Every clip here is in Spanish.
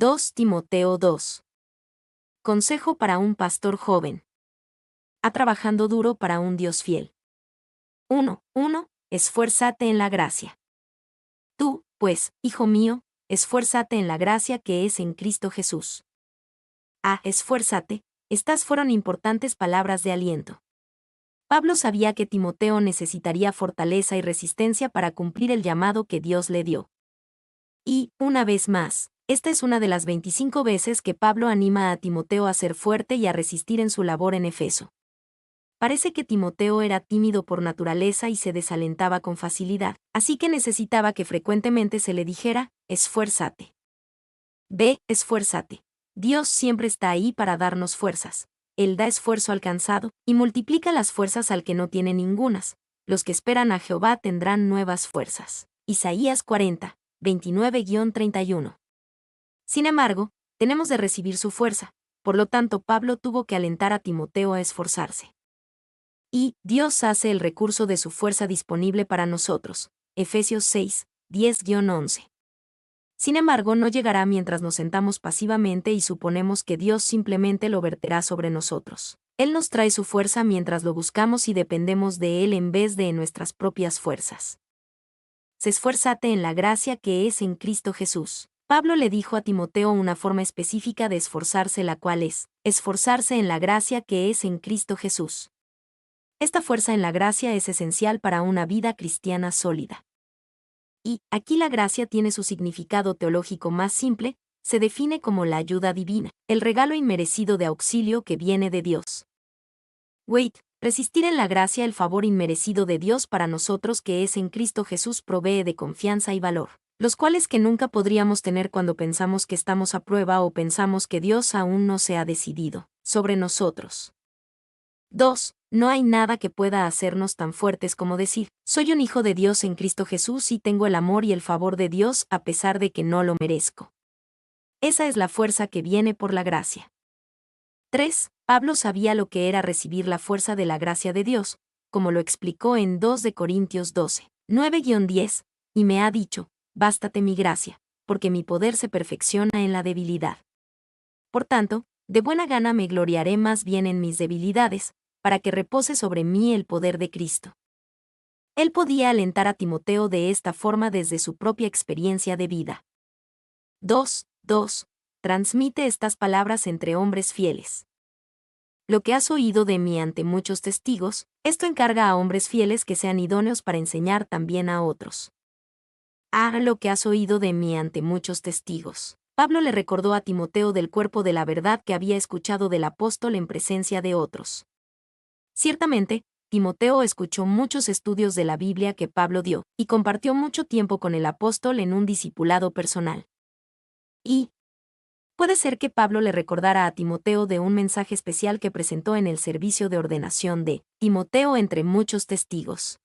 2 Timoteo 2. Consejo para un pastor joven. Trabajando duro para un Dios fiel. 1. Esfuérzate en la gracia. Tú, pues, hijo mío, esfuérzate en la gracia que es en Cristo Jesús. Esfuérzate, estas fueron importantes palabras de aliento. Pablo sabía que Timoteo necesitaría fortaleza y resistencia para cumplir el llamado que Dios le dio. Y, una vez más, esta es una de las 25 veces que Pablo anima a Timoteo a ser fuerte y a resistir en su labor en Efeso. Parece que Timoteo era tímido por naturaleza y se desalentaba con facilidad, así que necesitaba que frecuentemente se le dijera, esfuérzate. Esfuérzate. Dios siempre está ahí para darnos fuerzas. Él da esfuerzo al cansado, y multiplica las fuerzas al que no tiene ningunas. Los que esperan a Jehová tendrán nuevas fuerzas. Isaías 40, 29-31. Sin embargo, tenemos de recibir su fuerza, por lo tanto Pablo tuvo que alentar a Timoteo a esforzarse. Y Dios hace el recurso de su fuerza disponible para nosotros. Efesios 6, 10-11. Sin embargo, no llegará mientras nos sentamos pasivamente y suponemos que Dios simplemente lo verterá sobre nosotros. Él nos trae su fuerza mientras lo buscamos y dependemos de Él en vez de en nuestras propias fuerzas. Esfuérzate en la gracia que es en Cristo Jesús. Pablo le dijo a Timoteo una forma específica de esforzarse, la cual es, esforzarse en la gracia que es en Cristo Jesús. Esta fuerza en la gracia es esencial para una vida cristiana sólida. Y, aquí la gracia tiene su significado teológico más simple, se define como la ayuda divina, el regalo inmerecido de auxilio que viene de Dios. Resistir en la gracia el favor inmerecido de Dios para nosotros que es en Cristo Jesús provee de confianza y valor, los cuales que nunca podríamos tener cuando pensamos que estamos a prueba o pensamos que Dios aún no se ha decidido sobre nosotros. 2. No hay nada que pueda hacernos tan fuertes como decir, soy un hijo de Dios en Cristo Jesús y tengo el amor y el favor de Dios a pesar de que no lo merezco. Esa es la fuerza que viene por la gracia. 3. Pablo sabía lo que era recibir la fuerza de la gracia de Dios, como lo explicó en 2 de Corintios 12, 9-10, y me ha dicho, bástate mi gracia, porque mi poder se perfecciona en la debilidad. Por tanto, de buena gana me gloriaré más bien en mis debilidades, para que repose sobre mí el poder de Cristo. Él podía alentar a Timoteo de esta forma desde su propia experiencia de vida. 2. Transmite estas palabras entre hombres fieles. Lo que has oído de mí ante muchos testigos, esto encarga a hombres fieles que sean idóneos para enseñar también a otros. Lo que has oído de mí ante muchos testigos. Pablo le recordó a Timoteo del cuerpo de la verdad que había escuchado del apóstol en presencia de otros. Ciertamente, Timoteo escuchó muchos estudios de la Biblia que Pablo dio, y compartió mucho tiempo con el apóstol en un discipulado personal. Y puede ser que Pablo le recordara a Timoteo de un mensaje especial que presentó en el servicio de ordenación de Timoteo entre muchos testigos.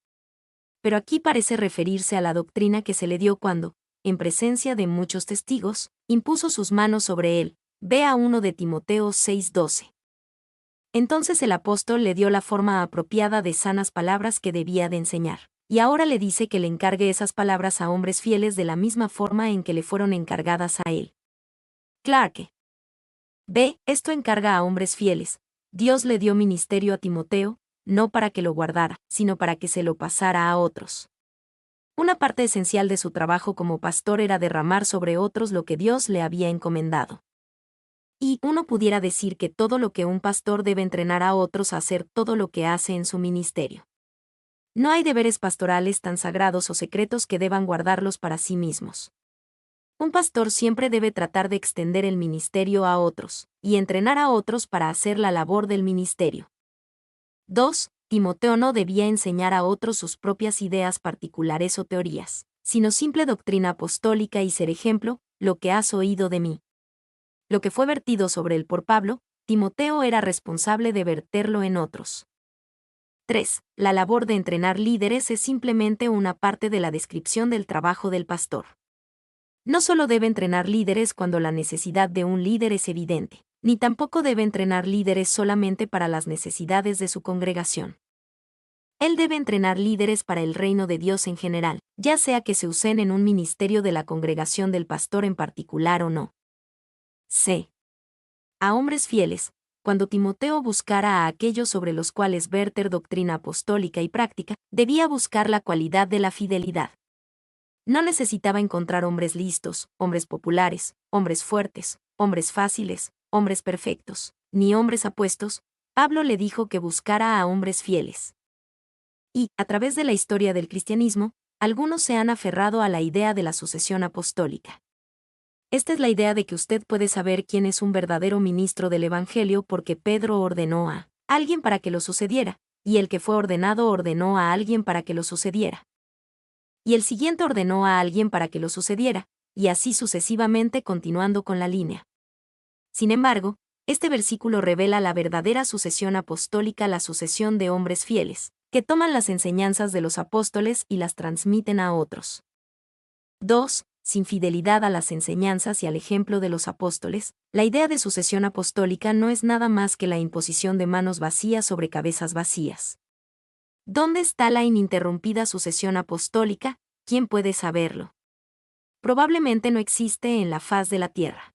Pero aquí parece referirse a la doctrina que se le dio cuando, en presencia de muchos testigos, impuso sus manos sobre él. Ve a 1 de Timoteo 6:12. Entonces el apóstol le dio la forma apropiada de sanas palabras que debía de enseñar, y ahora le dice que le encargue esas palabras a hombres fieles de la misma forma en que le fueron encargadas a él. Clarke. Esto encarga a hombres fieles. Dios le dio ministerio a Timoteo, no para que lo guardara, sino para que se lo pasara a otros. Una parte esencial de su trabajo como pastor era derramar sobre otros lo que Dios le había encomendado. Y uno pudiera decir que todo lo que un pastor debe entrenar a otros a hacer todo lo que hace en su ministerio. No hay deberes pastorales tan sagrados o secretos que deban guardarlos para sí mismos. Un pastor siempre debe tratar de extender el ministerio a otros, y entrenar a otros para hacer la labor del ministerio. 2. Timoteo no debía enseñar a otros sus propias ideas particulares o teorías, sino simple doctrina apostólica y ser ejemplo, lo que has oído de mí. Lo que fue vertido sobre él por Pablo, Timoteo era responsable de verterlo en otros. 3. La labor de entrenar líderes es simplemente una parte de la descripción del trabajo del pastor. No solo debe entrenar líderes cuando la necesidad de un líder es evidente, ni tampoco debe entrenar líderes solamente para las necesidades de su congregación. Él debe entrenar líderes para el reino de Dios en general, ya sea que se usen en un ministerio de la congregación del pastor en particular o no. C. A hombres fieles, cuando Timoteo buscara a aquellos sobre los cuales verter doctrina apostólica y práctica, debía buscar la cualidad de la fidelidad. No necesitaba encontrar hombres listos, hombres populares, hombres fuertes, hombres fáciles, hombres perfectos, ni hombres apuestos. Pablo le dijo que buscara a hombres fieles. Y, a través de la historia del cristianismo, algunos se han aferrado a la idea de la sucesión apostólica. Esta es la idea de que usted puede saber quién es un verdadero ministro del Evangelio porque Pedro ordenó a alguien para que lo sucediera, y el que fue ordenado ordenó a alguien para que lo sucediera. Y el siguiente ordenó a alguien para que lo sucediera, y así sucesivamente continuando con la línea. Sin embargo, este versículo revela la verdadera sucesión apostólica, la sucesión de hombres fieles, que toman las enseñanzas de los apóstoles y las transmiten a otros. 2. Sin fidelidad a las enseñanzas y al ejemplo de los apóstoles, la idea de sucesión apostólica no es nada más que la imposición de manos vacías sobre cabezas vacías. ¿Dónde está la ininterrumpida sucesión apostólica? ¿Quién puede saberlo? Probablemente no existe en la faz de la tierra.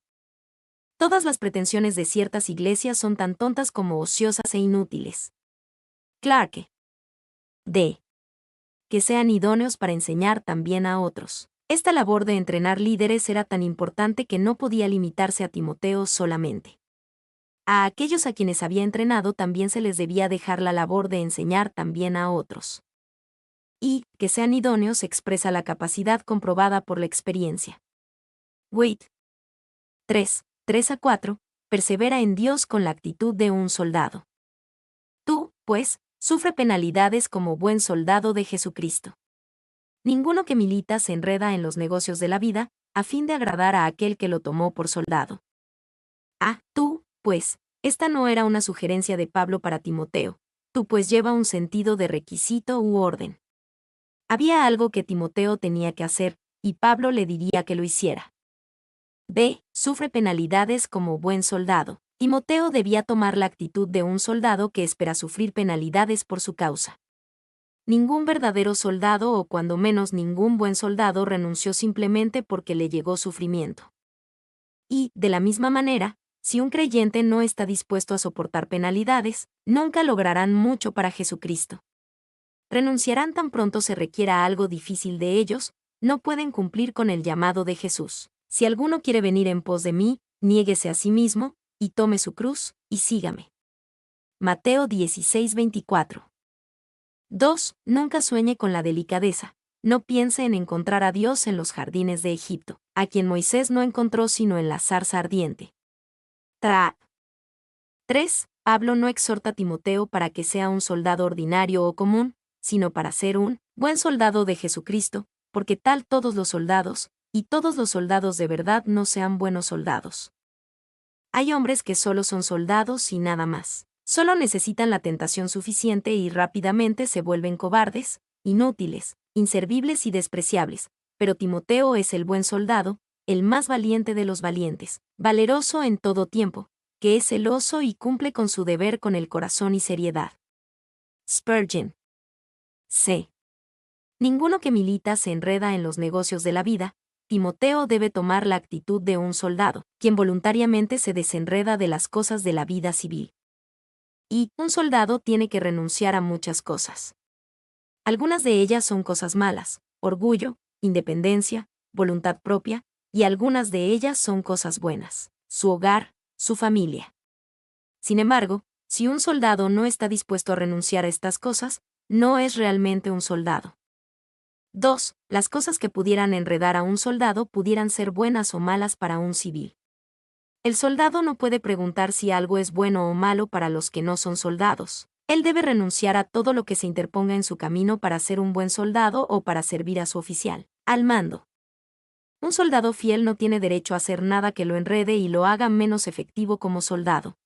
Todas las pretensiones de ciertas iglesias son tan tontas como ociosas e inútiles. Clarke. D. Que sean idóneos para enseñar también a otros. Esta labor de entrenar líderes era tan importante que no podía limitarse a Timoteo solamente. A aquellos a quienes había entrenado también se les debía dejar la labor de enseñar también a otros. Y, que sean idóneos expresa la capacidad comprobada por la experiencia. Wait. 3:3-4, persevera en Dios con la actitud de un soldado. Tú, pues, sufre penalidades como buen soldado de Jesucristo. Ninguno que milita se enreda en los negocios de la vida, a fin de agradar a aquel que lo tomó por soldado. Tú, pues, esta no era una sugerencia de Pablo para Timoteo, tú pues lleva un sentido de requisito u orden. Había algo que Timoteo tenía que hacer, y Pablo le diría que lo hiciera. B. Sufre penalidades como buen soldado. Timoteo debía tomar la actitud de un soldado que espera sufrir penalidades por su causa. Ningún verdadero soldado o cuando menos ningún buen soldado renunció simplemente porque le llegó sufrimiento. Y, de la misma manera, si un creyente no está dispuesto a soportar penalidades, nunca lograrán mucho para Jesucristo. Renunciarán tan pronto se requiera algo difícil de ellos, no pueden cumplir con el llamado de Jesús. Si alguno quiere venir en pos de mí, niéguese a sí mismo, y tome su cruz, y sígame. Mateo 16:24. 2. Nunca sueñe con la delicadeza. No piense en encontrar a Dios en los jardines de Egipto, a quien Moisés no encontró sino en la zarza ardiente. 3. Pablo no exhorta a Timoteo para que sea un soldado ordinario o común, sino para ser un buen soldado de Jesucristo, porque tal todos los soldados, y todos los soldados de verdad no sean buenos soldados. Hay hombres que solo son soldados y nada más. Solo necesitan la tentación suficiente y rápidamente se vuelven cobardes, inútiles, inservibles y despreciables, pero Timoteo es el buen soldado, el más valiente de los valientes, valeroso en todo tiempo, que es celoso y cumple con su deber con el corazón y seriedad. Spurgeon. C. Ninguno que milita se enreda en los negocios de la vida. Timoteo debe tomar la actitud de un soldado, quien voluntariamente se desenreda de las cosas de la vida civil. Y un soldado tiene que renunciar a muchas cosas. Algunas de ellas son cosas malas, orgullo, independencia, voluntad propia, y algunas de ellas son cosas buenas, su hogar, su familia. Sin embargo, si un soldado no está dispuesto a renunciar a estas cosas, no es realmente un soldado. 2. Las cosas que pudieran enredar a un soldado pudieran ser buenas o malas para un civil. El soldado no puede preguntar si algo es bueno o malo para los que no son soldados. Él debe renunciar a todo lo que se interponga en su camino para ser un buen soldado o para servir a su oficial, al mando. Un soldado fiel no tiene derecho a hacer nada que lo enrede y lo haga menos efectivo como soldado.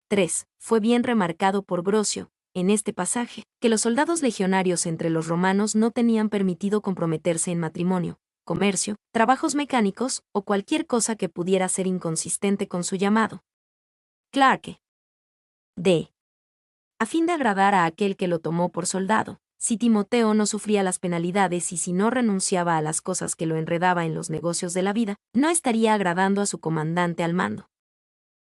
3. Fue bien remarcado por Brocio, en este pasaje, que los soldados legionarios entre los romanos no tenían permitido comprometerse en matrimonio, comercio, trabajos mecánicos o cualquier cosa que pudiera ser inconsistente con su llamado. Clarke. D. A fin de agradar a aquel que lo tomó por soldado, Si Timoteo no sufría las penalidades y si no renunciaba a las cosas que lo enredaba en los negocios de la vida, no estaría agradando a su comandante al mando.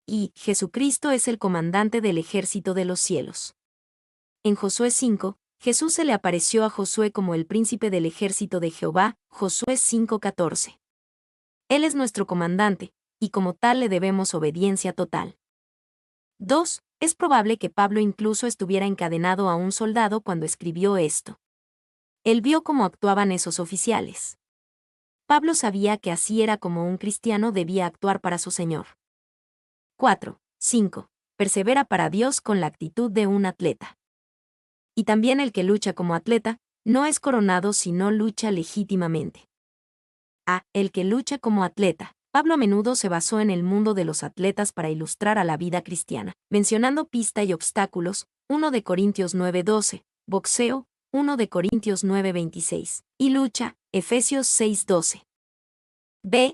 Y Jesucristo es el comandante del ejército de los cielos. En Josué 5, Jesús se le apareció a Josué como el príncipe del ejército de Jehová, Josué 5:14. Él es nuestro comandante, y como tal le debemos obediencia total. 2. Es probable que Pablo incluso estuviera encadenado a un soldado cuando escribió esto. Él vio cómo actuaban esos oficiales. Pablo sabía que así era como un cristiano debía actuar para su Señor. 4. 5. Persevera para Dios con la actitud de un atleta. Y también el que lucha como atleta, no es coronado si no lucha legítimamente. El que lucha como atleta. Pablo a menudo se basó en el mundo de los atletas para ilustrar a la vida cristiana, mencionando pista y obstáculos, 1 de Corintios 9:12, boxeo, 1 de Corintios 9:26, y lucha, Efesios 6:12.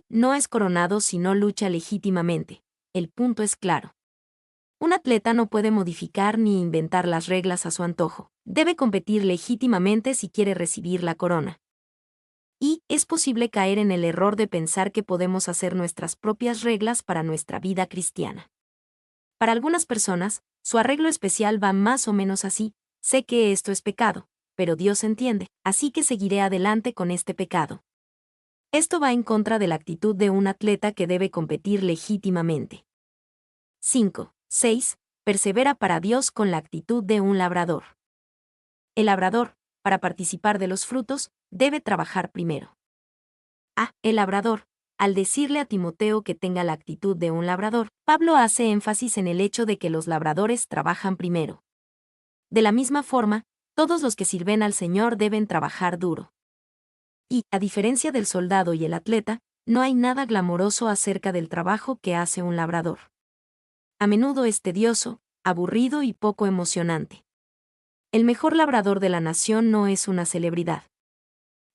No es coronado si no lucha legítimamente. El punto es claro. Un atleta no puede modificar ni inventar las reglas a su antojo. Debe competir legítimamente si quiere recibir la corona. Y es posible caer en el error de pensar que podemos hacer nuestras propias reglas para nuestra vida cristiana. Para algunas personas, su arreglo especial va más o menos así: sé que esto es pecado, pero Dios entiende, así que seguiré adelante con este pecado. Esto va en contra de la actitud de un atleta que debe competir legítimamente. 5. 6. Persevera para Dios con la actitud de un labrador. El labrador, para participar de los frutos, debe trabajar primero. El labrador. Al decirle a Timoteo que tenga la actitud de un labrador, Pablo hace énfasis en el hecho de que los labradores trabajan primero. De la misma forma, todos los que sirven al Señor deben trabajar duro. Y, a diferencia del soldado y el atleta, no hay nada glamoroso acerca del trabajo que hace un labrador. A menudo es tedioso, aburrido y poco emocionante. El mejor labrador de la nación no es una celebridad,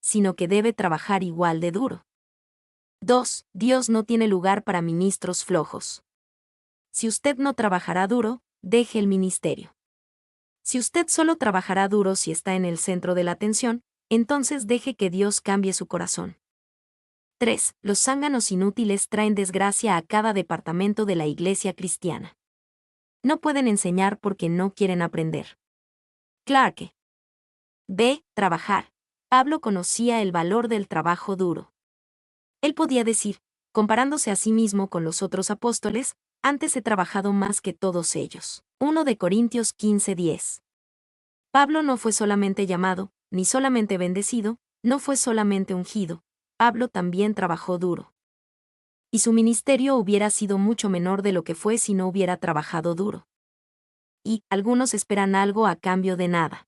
sino que debe trabajar igual de duro. 2. Dios no tiene lugar para ministros flojos. Si usted no trabajará duro, deje el ministerio. Si usted solo trabajará duro si está en el centro de la atención, entonces deje que Dios cambie su corazón. 3. Los zánganos inútiles traen desgracia a cada departamento de la iglesia cristiana. No pueden enseñar porque no quieren aprender. Clarke. Trabajar. Pablo conocía el valor del trabajo duro. Él podía decir, comparándose a sí mismo con los otros apóstoles, antes he trabajado más que todos ellos. 1 de Corintios 15:10. Pablo no fue solamente llamado, ni solamente bendecido, no fue solamente ungido. Pablo también trabajó duro. Y su ministerio hubiera sido mucho menor de lo que fue si no hubiera trabajado duro. Y algunos esperan algo a cambio de nada.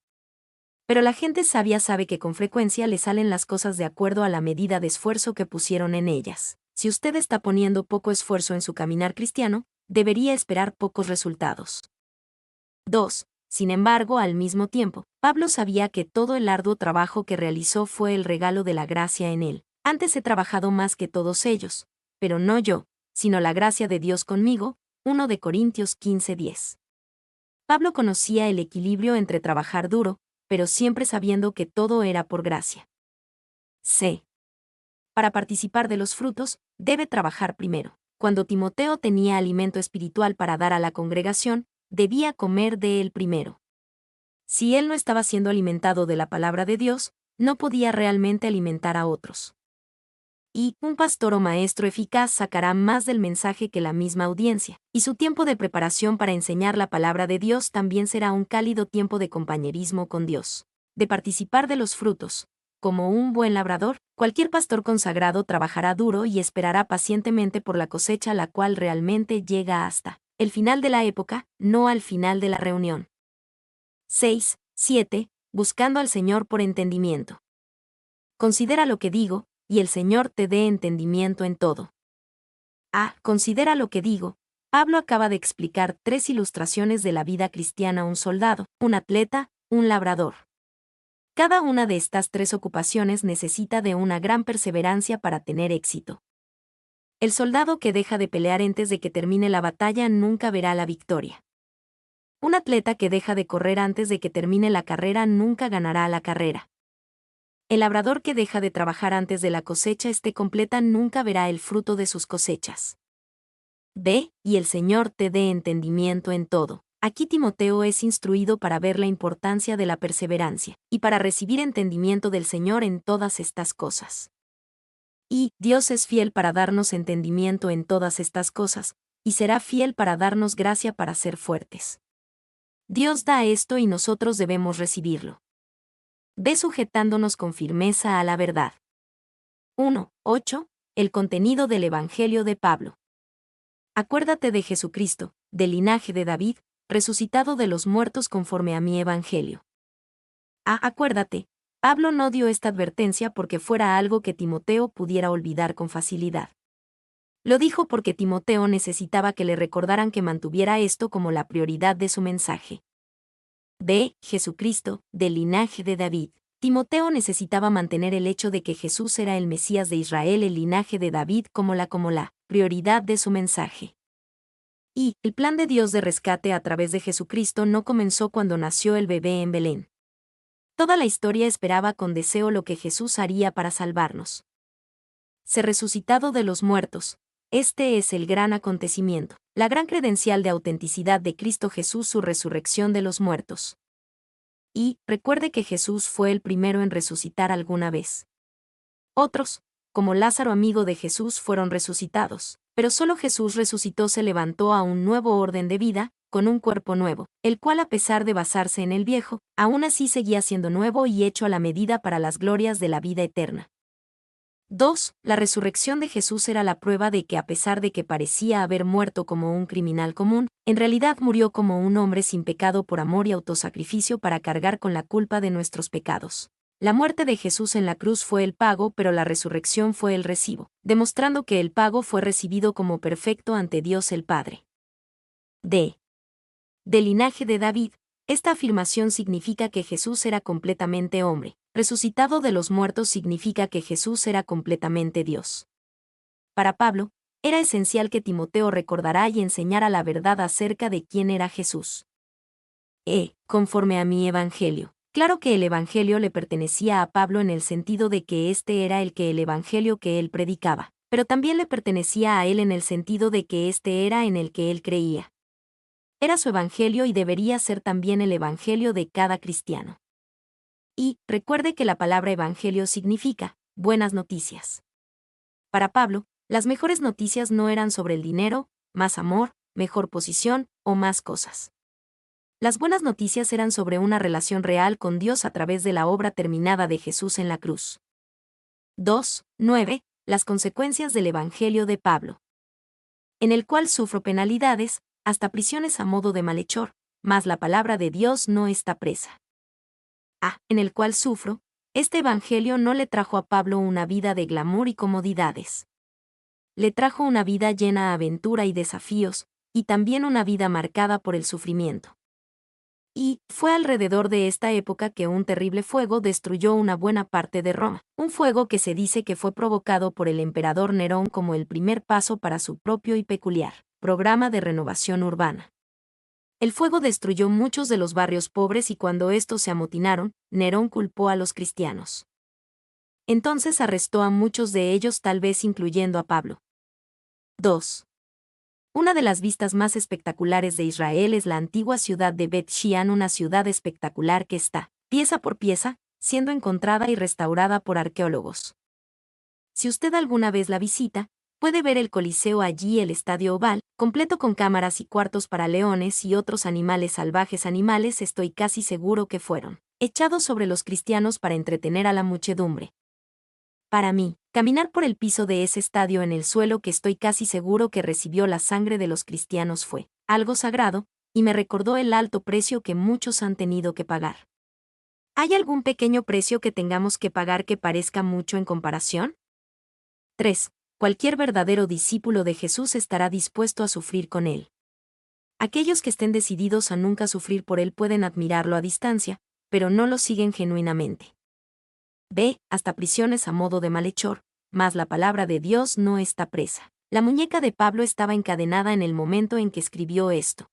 Pero la gente sabia sabe que con frecuencia le salen las cosas de acuerdo a la medida de esfuerzo que pusieron en ellas. Si usted está poniendo poco esfuerzo en su caminar cristiano, debería esperar pocos resultados. 2. Sin embargo, al mismo tiempo, Pablo sabía que todo el arduo trabajo que realizó fue el regalo de la gracia en él. Antes he trabajado más que todos ellos, pero no yo, sino la gracia de Dios conmigo. 1 de Corintios 15:10. Pablo conocía el equilibrio entre trabajar duro, pero siempre sabiendo que todo era por gracia. Para participar de los frutos, debe trabajar primero. Cuando Timoteo tenía alimento espiritual para dar a la congregación, debía comer de él primero. Si él no estaba siendo alimentado de la palabra de Dios, no podía realmente alimentar a otros. Y un pastor o maestro eficaz sacará más del mensaje que la misma audiencia, y su tiempo de preparación para enseñar la palabra de Dios también será un cálido tiempo de compañerismo con Dios. De participar de los frutos. Como un buen labrador, cualquier pastor consagrado trabajará duro y esperará pacientemente por la cosecha, la cual realmente llega hasta el final de la época, no al final de la reunión. 7. Buscando al Señor por entendimiento. Considera lo que digo, y el Señor te dé entendimiento en todo. Considera lo que digo. Pablo acaba de explicar 3 ilustraciones de la vida cristiana: un soldado, un atleta, un labrador. Cada una de estas 3 ocupaciones necesita de una gran perseverancia para tener éxito. El soldado que deja de pelear antes de que termine la batalla nunca verá la victoria. Un atleta que deja de correr antes de que termine la carrera nunca ganará la carrera. El labrador que deja de trabajar antes de la cosecha esté completa nunca verá el fruto de sus cosechas. Ve, y el Señor te dé entendimiento en todo. Aquí Timoteo es instruido para ver la importancia de la perseverancia, y para recibir entendimiento del Señor en todas estas cosas. Y Dios es fiel para darnos entendimiento en todas estas cosas, y será fiel para darnos gracia para ser fuertes. Dios da esto y nosotros debemos recibirlo. Ve sujetándonos con firmeza a la verdad. 1:8. El contenido del Evangelio de Pablo. Acuérdate de Jesucristo, del linaje de David, resucitado de los muertos conforme a mi Evangelio. Acuérdate, Pablo no dio esta advertencia porque fuera algo que Timoteo pudiera olvidar con facilidad. Lo dijo porque Timoteo necesitaba que le recordaran que mantuviera esto como la prioridad de su mensaje. B. Jesucristo, del linaje de David. Timoteo necesitaba mantener el hecho de que Jesús era el Mesías de Israel, el linaje de David, como la prioridad de su mensaje. Y el plan de Dios de rescate a través de Jesucristo no comenzó cuando nació el bebé en Belén. Toda la historia esperaba con deseo lo que Jesús haría para salvarnos. Ser resucitado de los muertos. Este es el gran acontecimiento, la gran credencial de autenticidad de Cristo Jesús, su resurrección de los muertos. Y recuerde que Jesús fue el primero en resucitar alguna vez. Otros, como Lázaro amigo de Jesús, fueron resucitados, pero solo Jesús resucitó, se levantó a un nuevo orden de vida, con un cuerpo nuevo, el cual a pesar de basarse en el viejo, aún así seguía siendo nuevo y hecho a la medida para las glorias de la vida eterna. 2. La resurrección de Jesús era la prueba de que a pesar de que parecía haber muerto como un criminal común, en realidad murió como un hombre sin pecado por amor y autosacrificio para cargar con la culpa de nuestros pecados. La muerte de Jesús en la cruz fue el pago, pero la resurrección fue el recibo, demostrando que el pago fue recibido como perfecto ante Dios el Padre. D. Del linaje de David. Esta afirmación significa que Jesús era completamente hombre. Resucitado de los muertos significa que Jesús era completamente Dios. Para Pablo, era esencial que Timoteo recordara y enseñara la verdad acerca de quién era Jesús. Conforme a mi Evangelio. Claro que el Evangelio le pertenecía a Pablo en el sentido de que este era el Evangelio que él predicaba, pero también le pertenecía a él en el sentido de que este era en el que él creía. Era su Evangelio y debería ser también el Evangelio de cada cristiano. Y recuerde que la palabra Evangelio significa buenas noticias. Para Pablo, las mejores noticias no eran sobre el dinero, más amor, mejor posición o más cosas. Las buenas noticias eran sobre una relación real con Dios a través de la obra terminada de Jesús en la cruz. 2:9. Las consecuencias del Evangelio de Pablo. En el cual sufro penalidades, hasta prisiones a modo de malhechor, mas la palabra de Dios no está presa. En el cual sufro, este Evangelio no le trajo a Pablo una vida de glamour y comodidades. Le trajo una vida llena de aventura y desafíos, y también una vida marcada por el sufrimiento. Y fue alrededor de esta época que un terrible fuego destruyó una buena parte de Roma, un fuego que se dice que fue provocado por el emperador Nerón como el primer paso para su propio y peculiar programa de renovación urbana. El fuego destruyó muchos de los barrios pobres y cuando estos se amotinaron, Nerón culpó a los cristianos. Entonces arrestó a muchos de ellos, tal vez incluyendo a Pablo. 2. Una de las vistas más espectaculares de Israel es la antigua ciudad de Bet Shean, una ciudad espectacular que está, pieza por pieza, siendo encontrada y restaurada por arqueólogos. Si usted alguna vez la visita, puede ver el Coliseo allí, el Estadio Oval, completo con cámaras y cuartos para leones y otros animales salvajes. Estoy casi seguro que fueron echados sobre los cristianos para entretener a la muchedumbre. Para mí, caminar por el piso de ese estadio en el suelo que estoy casi seguro que recibió la sangre de los cristianos fue algo sagrado, y me recordó el alto precio que muchos han tenido que pagar. ¿Hay algún pequeño precio que tengamos que pagar que parezca mucho en comparación? 3. Cualquier verdadero discípulo de Jesús estará dispuesto a sufrir con él. Aquellos que estén decididos a nunca sufrir por él pueden admirarlo a distancia, pero no lo siguen genuinamente. Hasta prisiones a modo de malhechor, mas la palabra de Dios no está presa. La muñeca de Pablo estaba encadenada en el momento en que escribió esto.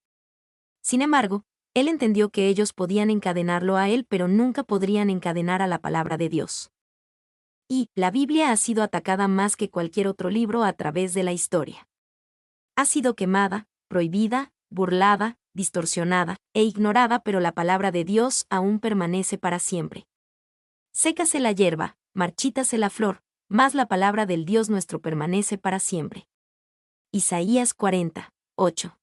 Sin embargo, él entendió que ellos podían encadenarlo a él, pero nunca podrían encadenar a la palabra de Dios. Y la Biblia ha sido atacada más que cualquier otro libro a través de la historia. Ha sido quemada, prohibida, burlada, distorsionada e ignorada, pero la palabra de Dios aún permanece para siempre. Sécase la hierba, marchítase la flor, mas la palabra del Dios nuestro permanece para siempre. Isaías 40, 8.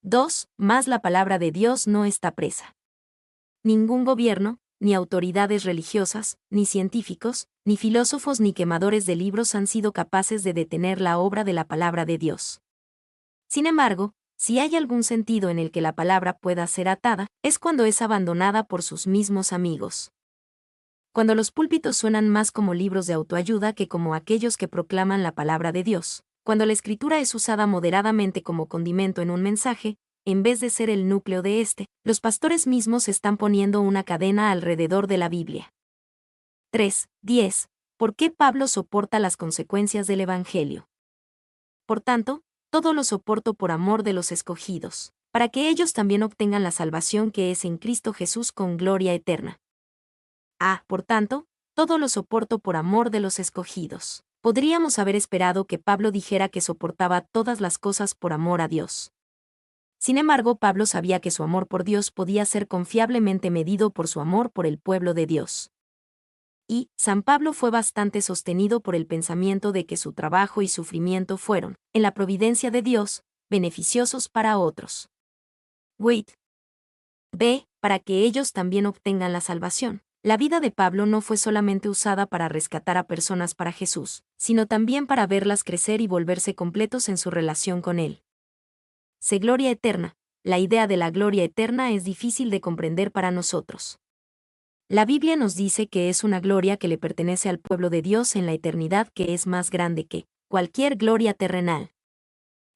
2. Mas la palabra de Dios no está presa. Ningún gobierno, ni autoridades religiosas, ni científicos, ni filósofos ni quemadores de libros han sido capaces de detener la obra de la palabra de Dios. Sin embargo, si hay algún sentido en el que la palabra pueda ser atada, es cuando es abandonada por sus mismos amigos. Cuando los púlpitos suenan más como libros de autoayuda que como aquellos que proclaman la palabra de Dios, cuando la escritura es usada moderadamente como condimento en un mensaje, en vez de ser el núcleo de este, los pastores mismos están poniendo una cadena alrededor de la Biblia. 3. 10. ¿Por qué Pablo soporta las consecuencias del Evangelio? Por tanto, todo lo soporto por amor de los escogidos, para que ellos también obtengan la salvación que es en Cristo Jesús con gloria eterna. Por tanto, todo lo soporto por amor de los escogidos. Podríamos haber esperado que Pablo dijera que soportaba todas las cosas por amor a Dios. Sin embargo, Pablo sabía que su amor por Dios podía ser confiablemente medido por su amor por el pueblo de Dios. Y San Pablo fue bastante sostenido por el pensamiento de que su trabajo y sufrimiento fueron, en la providencia de Dios, beneficiosos para otros. Wait. B. Para que ellos también obtengan la salvación. La vida de Pablo no fue solamente usada para rescatar a personas para Jesús, sino también para verlas crecer y volverse completos en su relación con Él. Gloria eterna. La idea de la gloria eterna es difícil de comprender para nosotros. La Biblia nos dice que es una gloria que le pertenece al pueblo de Dios en la eternidad, que es más grande que cualquier gloria terrenal.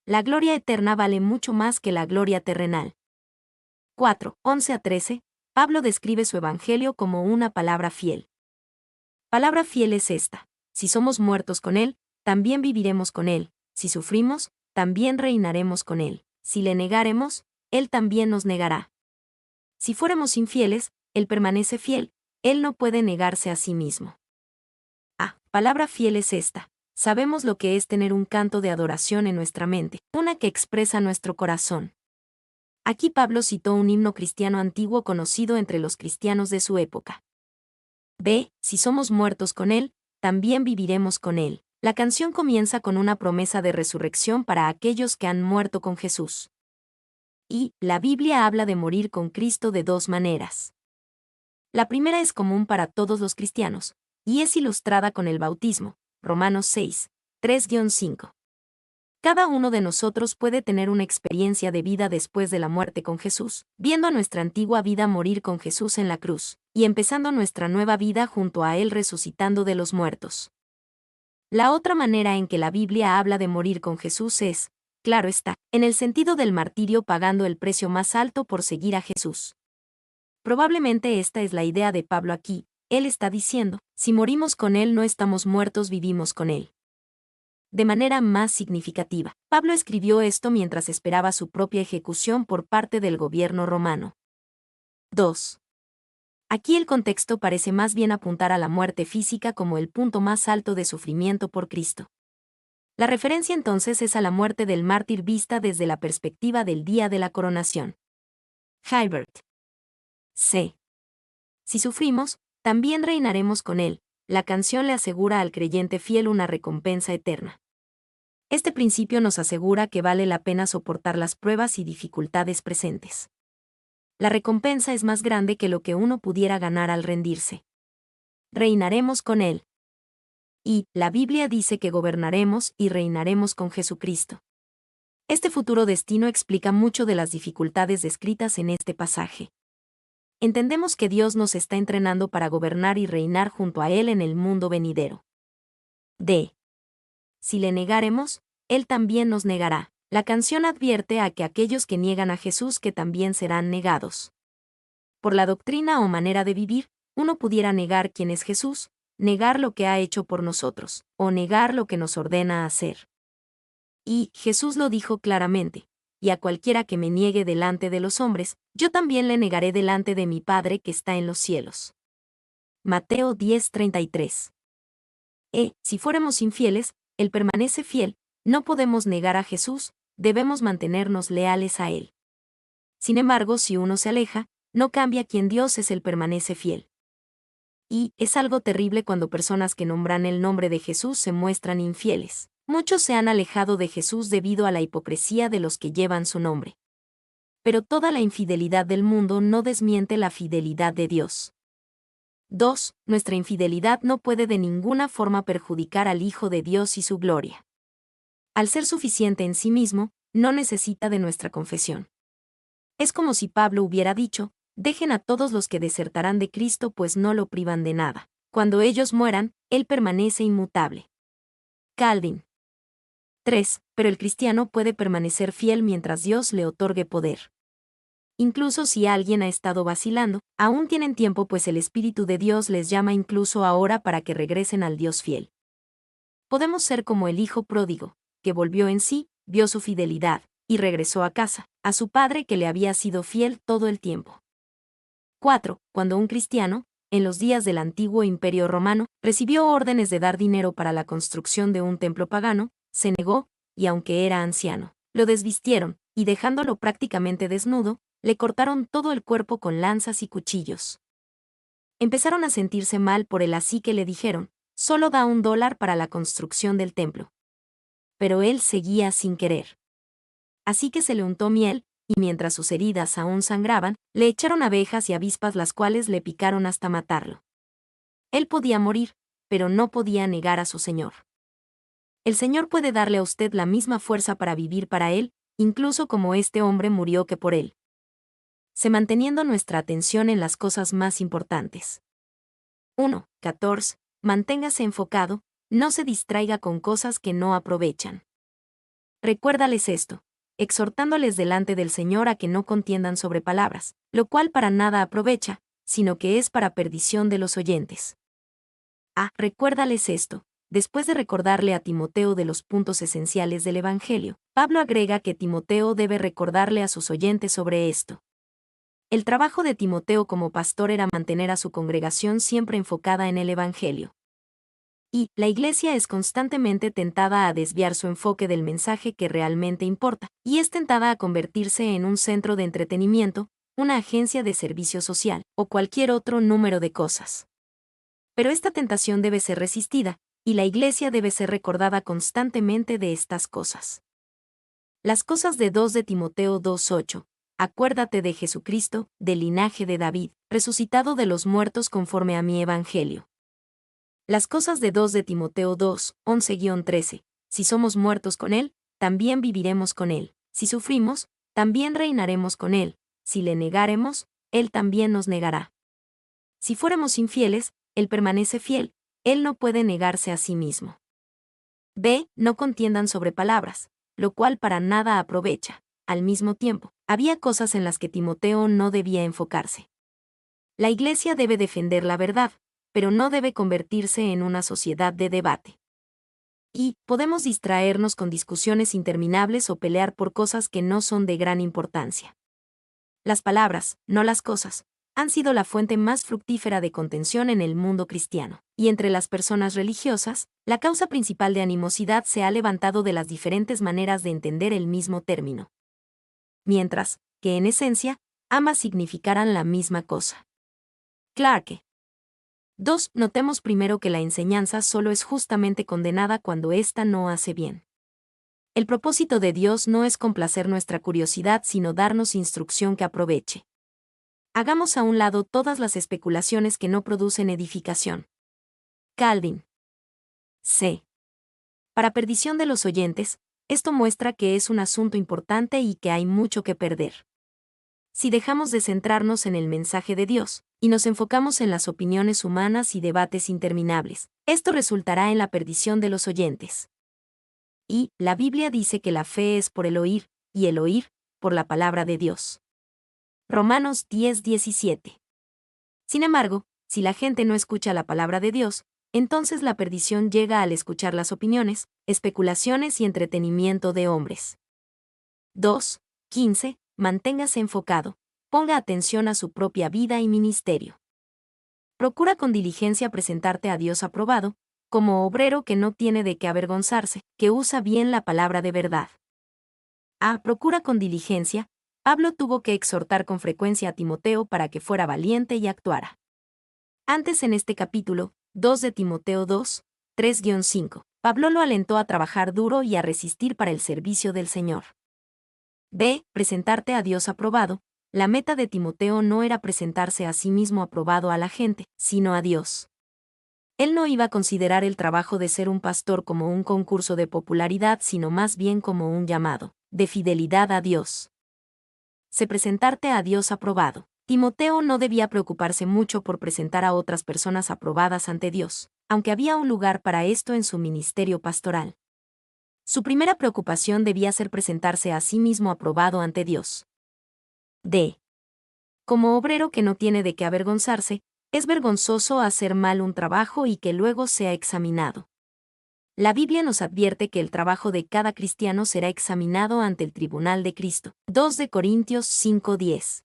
La gloria eterna vale mucho más que la gloria terrenal. 4. 11 a 13. Pablo describe su evangelio como una palabra fiel. Palabra fiel es esta: si somos muertos con Él, también viviremos con Él; si sufrimos, también reinaremos con Él; si le negáremos, Él también nos negará. Si fuéramos infieles, Él permanece fiel, Él no puede negarse a sí mismo. Palabra fiel es esta: sabemos lo que es tener un canto de adoración en nuestra mente, una que expresa nuestro corazón. Aquí Pablo citó un himno cristiano antiguo conocido entre los cristianos de su época. B. Si somos muertos con Él, también viviremos con Él. La canción comienza con una promesa de resurrección para aquellos que han muerto con Jesús. Y la Biblia habla de morir con Cristo de dos maneras. La primera es común para todos los cristianos, y es ilustrada con el bautismo, Romanos 6, 3-5. Cada uno de nosotros puede tener una experiencia de vida después de la muerte con Jesús, viendo a nuestra antigua vida morir con Jesús en la cruz, y empezando nuestra nueva vida junto a Él resucitando de los muertos. La otra manera en que la Biblia habla de morir con Jesús es, claro está, en el sentido del martirio, pagando el precio más alto por seguir a Jesús. Probablemente esta es la idea de Pablo aquí. Él está diciendo, si morimos con Él no estamos muertos, vivimos con Él. De manera más significativa, Pablo escribió esto mientras esperaba su propia ejecución por parte del gobierno romano. 2. Aquí el contexto parece más bien apuntar a la muerte física como el punto más alto de sufrimiento por Cristo. La referencia entonces es a la muerte del mártir vista desde la perspectiva del día de la coronación. Hilbert. C. Si sufrimos, también reinaremos con Él. La canción le asegura al creyente fiel una recompensa eterna. Este principio nos asegura que vale la pena soportar las pruebas y dificultades presentes. La recompensa es más grande que lo que uno pudiera ganar al rendirse. Reinaremos con Él. Y la Biblia dice que gobernaremos y reinaremos con Jesucristo. Este futuro destino explica mucho de las dificultades descritas en este pasaje. Entendemos que Dios nos está entrenando para gobernar y reinar junto a Él en el mundo venidero. D. Si le negáremos, Él también nos negará. La canción advierte a que aquellos que niegan a Jesús que también serán negados. Por la doctrina o manera de vivir, uno pudiera negar quién es Jesús, negar lo que ha hecho por nosotros, o negar lo que nos ordena hacer. Y Jesús lo dijo claramente: y a cualquiera que me niegue delante de los hombres, yo también le negaré delante de mi Padre que está en los cielos. Mateo 10:33. Si fuéramos infieles, Él permanece fiel, no podemos negar a Jesús, debemos mantenernos leales a Él. Sin embargo, si uno se aleja, no cambia quien Dios es, Él permanece fiel. Y es algo terrible cuando personas que nombran el nombre de Jesús se muestran infieles. Muchos se han alejado de Jesús debido a la hipocresía de los que llevan su nombre. Pero toda la infidelidad del mundo no desmiente la fidelidad de Dios. 2. Nuestra infidelidad no puede de ninguna forma perjudicar al Hijo de Dios y su gloria. Al ser suficiente en sí mismo, no necesita de nuestra confesión. Es como si Pablo hubiera dicho: dejen a todos los que desertarán de Cristo, pues no lo privan de nada. Cuando ellos mueran, Él permanece inmutable. Calvin. 3. Pero el cristiano puede permanecer fiel mientras Dios le otorgue poder. Incluso si alguien ha estado vacilando, aún tienen tiempo, pues el Espíritu de Dios les llama incluso ahora para que regresen al Dios fiel. Podemos ser como el hijo pródigo, que volvió en sí, vio su fidelidad, y regresó a casa, a su padre que le había sido fiel todo el tiempo. 4. Cuando un cristiano, en los días del antiguo Imperio Romano, recibió órdenes de dar dinero para la construcción de un templo pagano, se negó, y aunque era anciano, lo desvistieron, y dejándolo prácticamente desnudo, le cortaron todo el cuerpo con lanzas y cuchillos. Empezaron a sentirse mal por él, así que le dijeron: solo da $1 para la construcción del templo. Pero él seguía sin querer. Así que se le untó miel, y mientras sus heridas aún sangraban, le echaron abejas y avispas, las cuales le picaron hasta matarlo. Él podía morir, pero no podía negar a su Señor. El Señor puede darle a usted la misma fuerza para vivir para Él, incluso como este hombre murió que por Él. Manteniendo nuestra atención en las cosas más importantes. 1:14. Manténgase enfocado, no se distraiga con cosas que no aprovechan. Recuérdales esto, exhortándoles delante del Señor a que no contiendan sobre palabras, lo cual para nada aprovecha, sino que es para perdición de los oyentes. Recuérdales esto. Después de recordarle a Timoteo de los puntos esenciales del Evangelio, Pablo agrega que Timoteo debe recordarle a sus oyentes sobre esto. El trabajo de Timoteo como pastor era mantener a su congregación siempre enfocada en el Evangelio. Y la iglesia es constantemente tentada a desviar su enfoque del mensaje que realmente importa, y es tentada a convertirse en un centro de entretenimiento, una agencia de servicio social, o cualquier otro número de cosas. Pero esta tentación debe ser resistida, y la iglesia debe ser recordada constantemente de estas cosas. Las cosas de 2 de Timoteo 2:8. Acuérdate de Jesucristo, del linaje de David, resucitado de los muertos conforme a mi evangelio. Las cosas de 2 de Timoteo 2:11-13. Si somos muertos con Él, también viviremos con Él. Si sufrimos, también reinaremos con Él. Si le negáremos, Él también nos negará. Si fuéramos infieles, Él permanece fiel, Él no puede negarse a sí mismo. No contiendan sobre palabras, lo cual para nada aprovecha. Al mismo tiempo, había cosas en las que Timoteo no debía enfocarse. La iglesia debe defender la verdad, pero no debe convertirse en una sociedad de debate. Y podemos distraernos con discusiones interminables o pelear por cosas que no son de gran importancia. Las palabras, no las cosas, han sido la fuente más fructífera de contención en el mundo cristiano, y entre las personas religiosas, la causa principal de animosidad se ha levantado de las diferentes maneras de entender el mismo término. Mientras que, en esencia, ambas significarán la misma cosa. Clarke. 2. Notemos primero que la enseñanza solo es justamente condenada cuando ésta no hace bien. El propósito de Dios no es complacer nuestra curiosidad, sino darnos instrucción que aproveche. Hagamos a un lado todas las especulaciones que no producen edificación. Calvin. C. Para perdición de los oyentes, esto muestra que es un asunto importante y que hay mucho que perder. Si dejamos de centrarnos en el mensaje de Dios, y nos enfocamos en las opiniones humanas y debates interminables, esto resultará en la perdición de los oyentes. Y la Biblia dice que la fe es por el oír, y el oír, por la palabra de Dios. Romanos 10:17. Sin embargo, si la gente no escucha la palabra de Dios, entonces la perdición llega al escuchar las opiniones, especulaciones y entretenimiento de hombres. 2. 15. Manténgase enfocado. Ponga atención a su propia vida y ministerio. Procura con diligencia presentarte a Dios aprobado, como obrero que no tiene de qué avergonzarse, que usa bien la palabra de verdad. Procura con diligencia. Pablo tuvo que exhortar con frecuencia a Timoteo para que fuera valiente y actuara. Antes en este capítulo, 2 de Timoteo 2, 3-5, Pablo lo alentó a trabajar duro y a resistir para el servicio del Señor. Presentarte a Dios aprobado. La meta de Timoteo no era presentarse a sí mismo aprobado a la gente, sino a Dios. Él no iba a considerar el trabajo de ser un pastor como un concurso de popularidad, sino más bien como un llamado de fidelidad a Dios. Presentarte a Dios aprobado. Timoteo no debía preocuparse mucho por presentar a otras personas aprobadas ante Dios, aunque había un lugar para esto en su ministerio pastoral. Su primera preocupación debía ser presentarse a sí mismo aprobado ante Dios. Como obrero que no tiene de qué avergonzarse, es vergonzoso hacer mal un trabajo y que luego sea examinado. La Biblia nos advierte que el trabajo de cada cristiano será examinado ante el tribunal de Cristo. 2 de Corintios 5:10.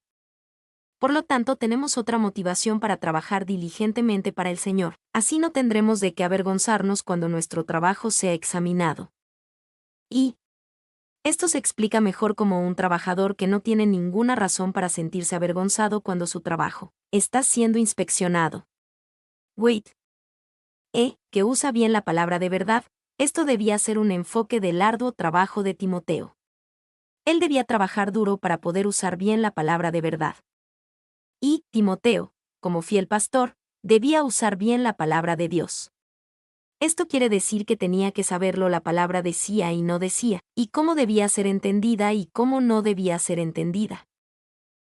Por lo tanto, tenemos otra motivación para trabajar diligentemente para el Señor. Así no tendremos de qué avergonzarnos cuando nuestro trabajo sea examinado. Esto se explica mejor como un trabajador que no tiene ninguna razón para sentirse avergonzado cuando su trabajo está siendo inspeccionado. Que usa bien la palabra de verdad. Esto debía ser un enfoque del arduo trabajo de Timoteo. Él debía trabajar duro para poder usar bien la palabra de verdad. Y Timoteo, como fiel pastor, debía usar bien la palabra de Dios. Esto quiere decir que tenía que saberlo la palabra decía y no decía, y cómo debía ser entendida y cómo no debía ser entendida.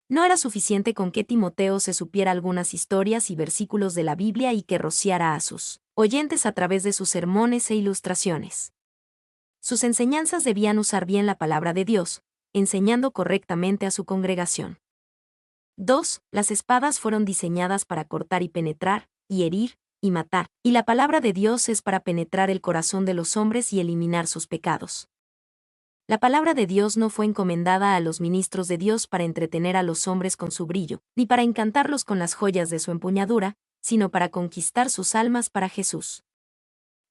No era suficiente con que Timoteo se supiera algunas historias y versículos de la Biblia y que rociara a sus oyentes a través de sus sermones e ilustraciones. Sus enseñanzas debían usar bien la palabra de Dios, enseñando correctamente a su congregación. 2. Las espadas fueron diseñadas para cortar y penetrar, y herir, y matar, y la palabra de Dios es para penetrar el corazón de los hombres y eliminar sus pecados. La palabra de Dios no fue encomendada a los ministros de Dios para entretener a los hombres con su brillo, ni para encantarlos con las joyas de su empuñadura, sino para conquistar sus almas para Jesús.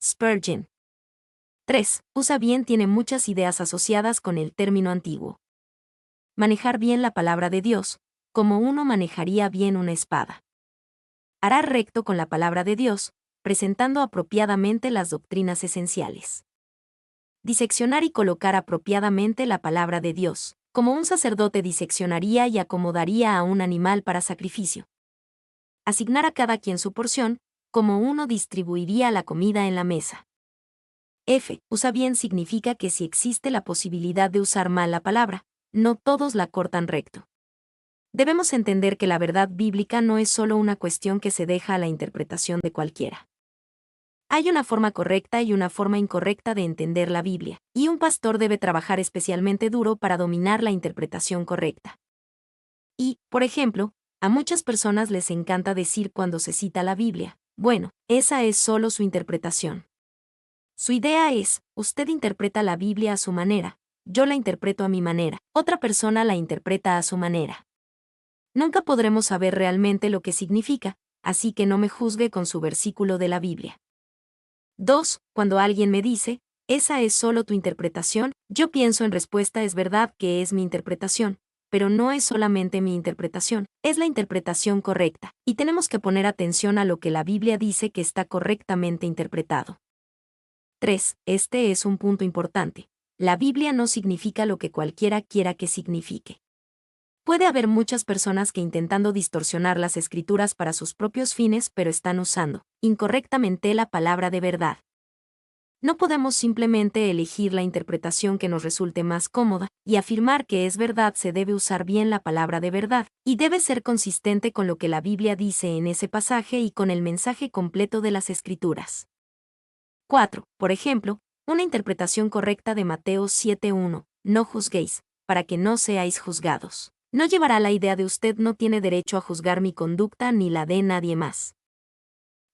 Spurgeon. 3. Usa bien tiene muchas ideas asociadas con el término antiguo. Manejar bien la palabra de Dios, como uno manejaría bien una espada. Hará recto con la palabra de Dios, presentando apropiadamente las doctrinas esenciales. Diseccionar y colocar apropiadamente la palabra de Dios, como un sacerdote diseccionaría y acomodaría a un animal para sacrificio. Asignar a cada quien su porción, como uno distribuiría la comida en la mesa. Usa bien significa que si existe la posibilidad de usar mal la palabra, no todos la cortan recto. Debemos entender que la verdad bíblica no es solo una cuestión que se deja a la interpretación de cualquiera. Hay una forma correcta y una forma incorrecta de entender la Biblia, y un pastor debe trabajar especialmente duro para dominar la interpretación correcta. Por ejemplo, a muchas personas les encanta decir cuando se cita la Biblia, bueno, esa es solo su interpretación. Su idea es, usted interpreta la Biblia a su manera, yo la interpreto a mi manera, otra persona la interpreta a su manera. Nunca podremos saber realmente lo que significa, así que no me juzgue con su versículo de la Biblia. 2. Cuando alguien me dice, esa es solo tu interpretación, yo pienso en respuesta es verdad que es mi interpretación, pero no es solamente mi interpretación, es la interpretación correcta, y tenemos que poner atención a lo que la Biblia dice que está correctamente interpretado. 3. Este es un punto importante. La Biblia no significa lo que cualquiera quiera que signifique. Puede haber muchas personas que intentando distorsionar las escrituras para sus propios fines pero están usando incorrectamente la palabra de verdad. No podemos simplemente elegir la interpretación que nos resulte más cómoda y afirmar que es verdad. Se debe usar bien la palabra de verdad y debe ser consistente con lo que la Biblia dice en ese pasaje y con el mensaje completo de las escrituras. 4. Por ejemplo, una interpretación correcta de Mateo 7:1, no juzguéis, para que no seáis juzgados. No llevará la idea de usted no tiene derecho a juzgar mi conducta ni la de nadie más.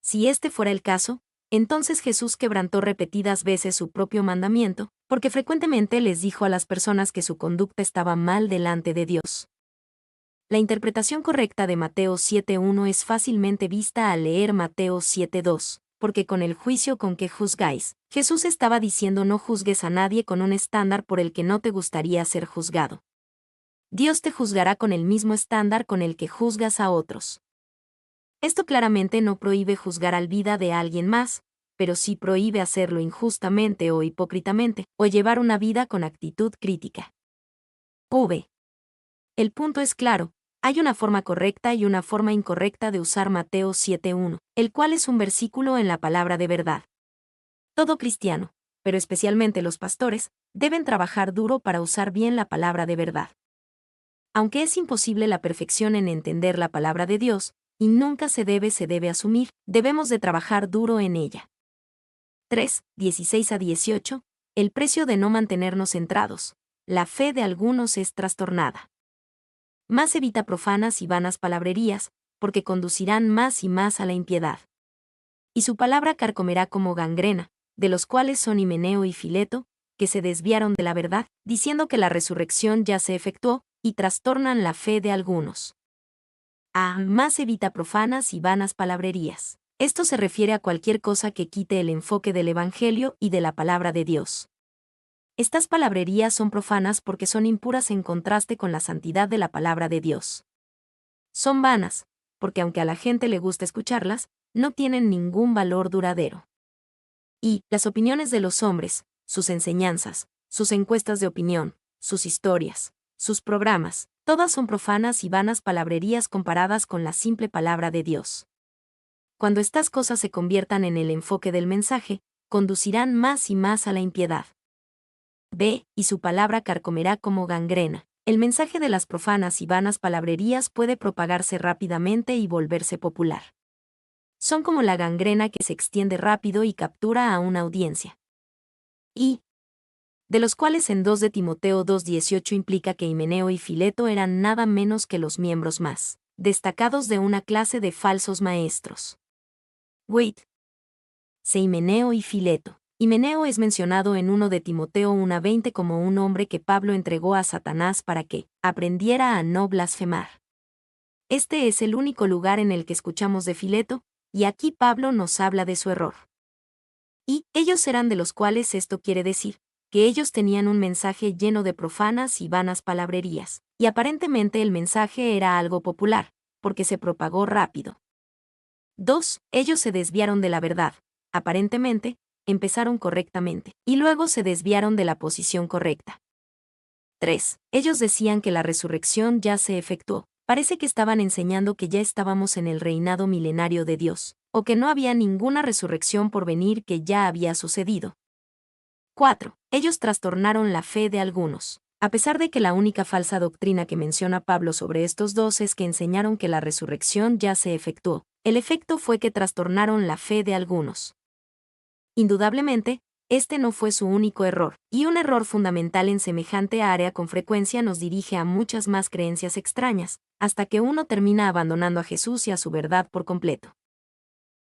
Si este fuera el caso, entonces Jesús quebrantó repetidas veces su propio mandamiento, porque frecuentemente les dijo a las personas que su conducta estaba mal delante de Dios. La interpretación correcta de Mateo 7:1 es fácilmente vista al leer Mateo 7:2, porque con el juicio con que juzgáis, Jesús estaba diciendo no juzgues a nadie con un estándar por el que no te gustaría ser juzgado. Dios te juzgará con el mismo estándar con el que juzgas a otros. Esto claramente no prohíbe juzgar al vida de alguien más, pero sí prohíbe hacerlo injustamente o hipócritamente, o llevar una vida con actitud crítica. El punto es claro, hay una forma correcta y una forma incorrecta de usar Mateo 7:1, el cual es un versículo en la palabra de verdad. Todo cristiano, pero especialmente los pastores, deben trabajar duro para usar bien la palabra de verdad. Aunque es imposible la perfección en entender la palabra de Dios, y nunca se debe asumir, debemos de trabajar duro en ella. 3:16-18, el precio de no mantenernos centrados. La fe de algunos es trastornada. Más evita profanas y vanas palabrerías, porque conducirán más y más a la impiedad. Y su palabra carcomerá como gangrena, de los cuales son Himeneo y Fileto, que se desviaron de la verdad, diciendo que la resurrección ya se efectuó, y trastornan la fe de algunos. Más evita profanas y vanas palabrerías. Esto se refiere a cualquier cosa que quite el enfoque del Evangelio y de la palabra de Dios. Estas palabrerías son profanas porque son impuras en contraste con la santidad de la palabra de Dios. Son vanas, porque aunque a la gente le gusta escucharlas, no tienen ningún valor duradero. Y las opiniones de los hombres, sus enseñanzas, sus encuestas de opinión, sus historias, sus programas, todas son profanas y vanas palabrerías comparadas con la simple palabra de Dios. Cuando estas cosas se conviertan en el enfoque del mensaje, conducirán más y más a la impiedad. Y su palabra carcomerá como gangrena. El mensaje de las profanas y vanas palabrerías puede propagarse rápidamente y volverse popular. Son como la gangrena que se extiende rápido y captura a una audiencia. Y de los cuales en 2 de Timoteo 2:18 implica que Himeneo y Fileto eran nada menos que los miembros más destacados de una clase de falsos maestros. Himeneo y Fileto. Himeneo es mencionado en 1 de Timoteo 1:20 como un hombre que Pablo entregó a Satanás para que aprendiera a no blasfemar. Este es el único lugar en el que escuchamos de Fileto, y aquí Pablo nos habla de su error. Y ellos eran de los cuales esto quiere decir, que ellos tenían un mensaje lleno de profanas y vanas palabrerías, y aparentemente el mensaje era algo popular, porque se propagó rápido. 2. Ellos se desviaron de la verdad, aparentemente, empezaron correctamente, y luego se desviaron de la posición correcta. 3. Ellos decían que la resurrección ya se efectuó. Parece que estaban enseñando que ya estábamos en el reinado milenario de Dios, o que no había ninguna resurrección por venir que ya había sucedido. 4. Ellos trastornaron la fe de algunos. A pesar de que la única falsa doctrina que menciona Pablo sobre estos dos es que enseñaron que la resurrección ya se efectuó, el efecto fue que trastornaron la fe de algunos. Indudablemente, este no fue su único error, y un error fundamental en semejante área con frecuencia nos dirige a muchas más creencias extrañas, hasta que uno termina abandonando a Jesús y a su verdad por completo.